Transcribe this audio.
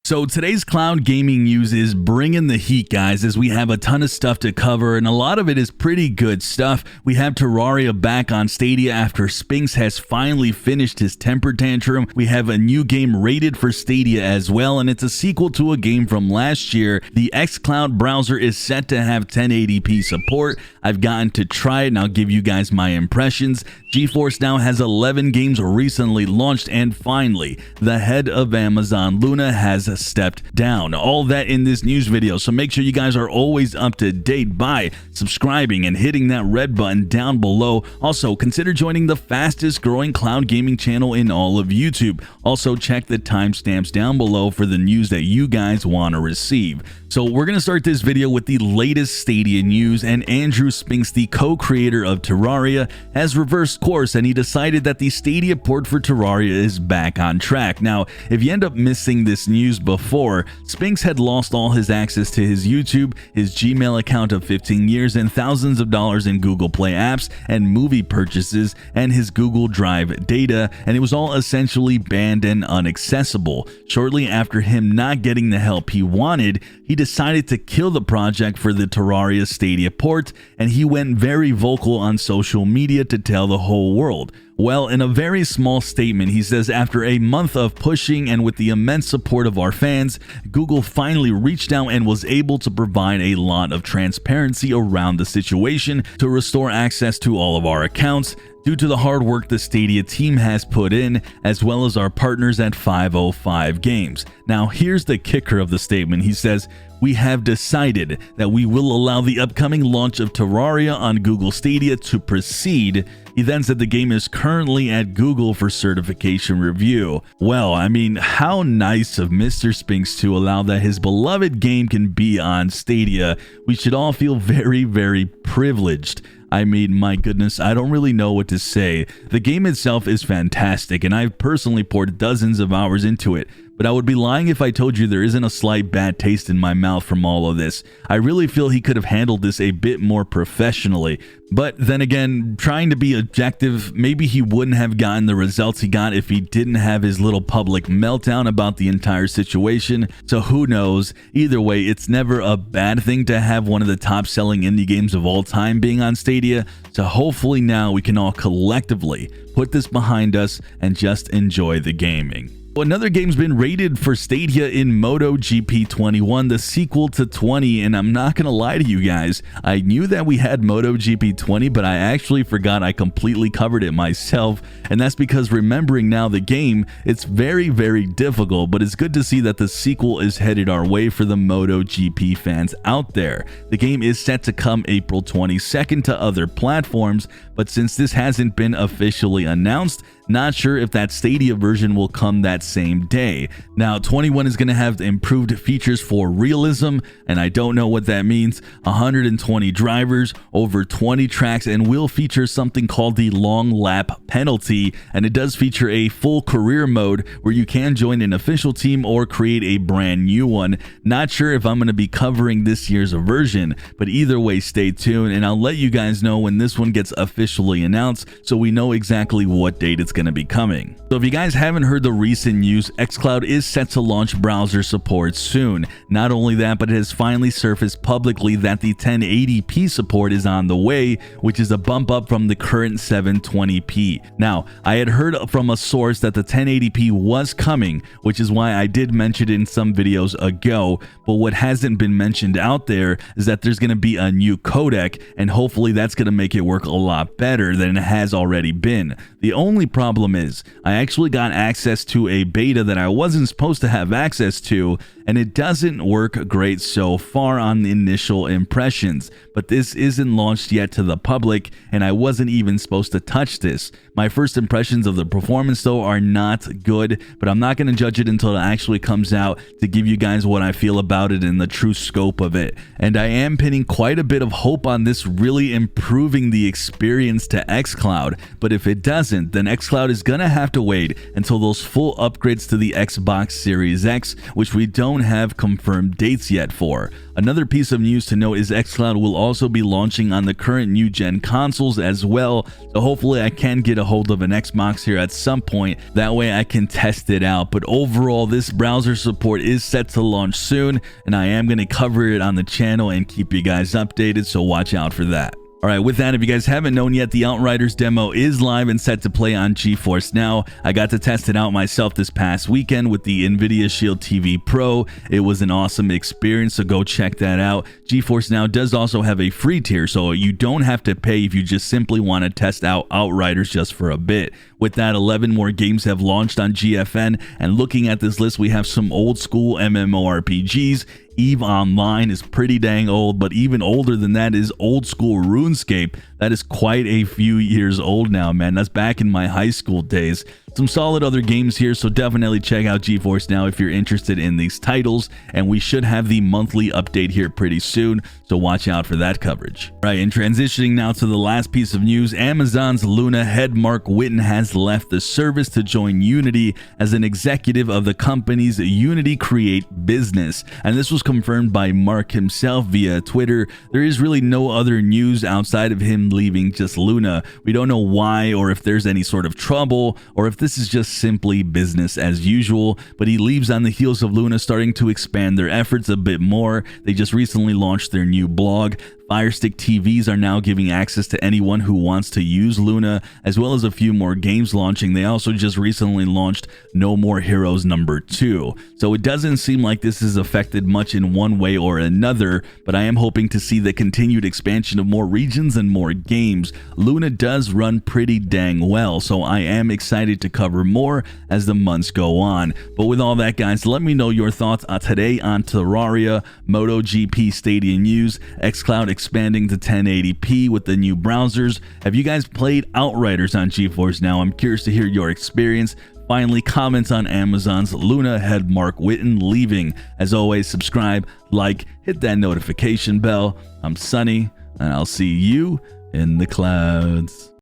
So today's cloud gaming news is bringing the heat, guys, as we have a ton of stuff to cover, and a lot of it is pretty good stuff. We have Terraria back on Stadia after Spinks has finally finished his temper tantrum. We have a new game rated for Stadia as well, and it's a sequel to a game from last year. The xCloud browser is set to have 1080p support. I've gotten to try it, and I'll give you guys my impressions. GeForce Now has 11 games recently launched, and finally, the head of Amazon, Luna, has stepped down. All that in this news video, so make sure you guys are always up to date by subscribing and hitting that red button down below. Also, consider joining the fastest growing cloud gaming channel in all of YouTube. Also, check the timestamps down below for the news that you guys want to receive. So we're going to start this video with the latest Stadia news, and Andrew Spinks, the co-creator of Terraria, has reversed course, and he decided that the Stadia port for Terraria is back on track. Now, if you end up missing this news before, Spinks had lost all his access to his YouTube, his Gmail account of 15 years, and thousands of dollars in Google Play apps and movie purchases, and his Google Drive data, and it was all essentially banned and inaccessible. Shortly after him not getting the help he wanted, he decided to kill the project for the Terraria Stadia port, and he went very vocal on social media to tell the whole world. Well, in a very small statement, he says, after a month of pushing and with the immense support of our fans, Google finally reached out and was able to provide a lot of transparency around the situation to restore access to all of our accounts due to the hard work the Stadia team has put in, as well as our partners at 505 Games. Now, here's the kicker of the statement. He says, "We have decided that we will allow the upcoming launch of Terraria on Google Stadia to proceed." He then said the game is currently at Google for certification review. Well, I mean, how nice of Mr. Spinks to allow that his beloved game can be on Stadia. We should all feel very, very privileged. I mean, my goodness, I don't really know what to say. The game itself is fantastic, and I've personally poured dozens of hours into it. But I would be lying if I told you there isn't a slight bad taste in my mouth from all of this. I really feel he could have handled this a bit more professionally. But then again, trying to be objective, maybe he wouldn't have gotten the results he got if he didn't have his little public meltdown about the entire situation. So who knows? Either way, it's never a bad thing to have one of the top selling indie games of all time being on Stadia. So hopefully now we can all collectively put this behind us and just enjoy the gaming. Another game's been rated for Stadia in MotoGP 21, the sequel to 20, and I'm not gonna lie to you guys, I knew that we had MotoGP 20, but I actually forgot I completely covered it myself, and that's because remembering now the game, it's very, very difficult, but it's good to see that the sequel is headed our way for the MotoGP fans out there. The game is set to come April 22nd to other platforms, but since this hasn't been officially announced, not sure if that Stadia version will come that same day. Now, 21 is going to have improved features for realism, and I don't know what that means. 120 drivers, over 20 tracks, and will feature something called the long lap penalty, and it does feature a full career mode where you can join an official team or create a brand new one. Not sure if I'm going to be covering this year's version, but either way, stay tuned, and I'll let you guys know when this one gets officially announced so we know exactly what date it's going to be coming. So if you guys haven't heard the recent news, xCloud is set to launch browser support soon. Not only that, but it has finally surfaced publicly that the 1080p support is on the way, which is a bump up from the current 720p. Now, I had heard from a source that the 1080p was coming, which is why I did mention it in some videos ago, but what hasn't been mentioned out there is that there's going to be a new codec, and hopefully that's going to make it work a lot better than it has already been. The only problem is I actually got access to a beta that I wasn't supposed to have access to, and it doesn't work great so far on the initial impressions, but this isn't launched yet to the public, and I wasn't even supposed to touch this. My first impressions of the performance though are not good, but I'm not going to judge it until it actually comes out to give you guys what I feel about it and the true scope of it. And I am pinning quite a bit of hope on this really improving the experience to xCloud, but if it doesn't, then xCloud xCloud is gonna have to wait until those full upgrades to the Xbox Series X, which we don't have confirmed dates yet for. Another piece of news to note is xCloud will also be launching on the current new gen consoles as well, so hopefully I can get a hold of an Xbox here at some point, that way I can test it out. But overall, this browser support is set to launch soon, and I am going to cover it on the channel and keep you guys updated, so watch out for that. Alright, with that, if you guys haven't known yet, the Outriders demo is live and set to play on GeForce Now. I got to test it out myself this past weekend with the NVIDIA Shield TV Pro. It was an awesome experience, so go check that out. GeForce Now does also have a free tier, so you don't have to pay if you just simply want to test out Outriders just for a bit. With that, 11 more games have launched on GFN, and looking at this list, we have some old school MMORPGs. EVE Online is pretty dang old, but even older than that is old school RuneScape. That is quite a few years old now, man. That's back in my high school days. Some solid other games here, so definitely check out GeForce Now if you're interested in these titles, and we should have the monthly update here pretty soon, so watch out for that coverage. Right, and transitioning now to the last piece of news, Amazon's Luna head Mark Whitten has left the service to join Unity as an executive of the company's Unity Create business, and this was confirmed by Mark himself via Twitter. There is really no other news outside of him leaving just Luna. We don't know why, or if there's any sort of trouble, or if this is just simply business as usual, but he leaves on the heels of Luna starting to expand their efforts a bit more. They just recently launched their new blog. Fire Stick TVs are now giving access to anyone who wants to use Luna, as well as a few more games launching. They also just recently launched No More Heroes #2. So it doesn't seem like this has affected much in one way or another, but I am hoping to see the continued expansion of more regions and more games. Luna does run pretty dang well, so I am excited to cover more as the months go on. But with all that, guys, let me know your thoughts today on Terraria, MotoGP Stadia news, xCloud expanding to 1080p with the new browsers. Have you guys played Outriders on GeForce Now? I'm curious to hear your experience. Finally, comments on Amazon's Luna head Mark Whitten leaving. As always, subscribe, like, hit that notification bell. I'm Sunny, and I'll see you in the clouds.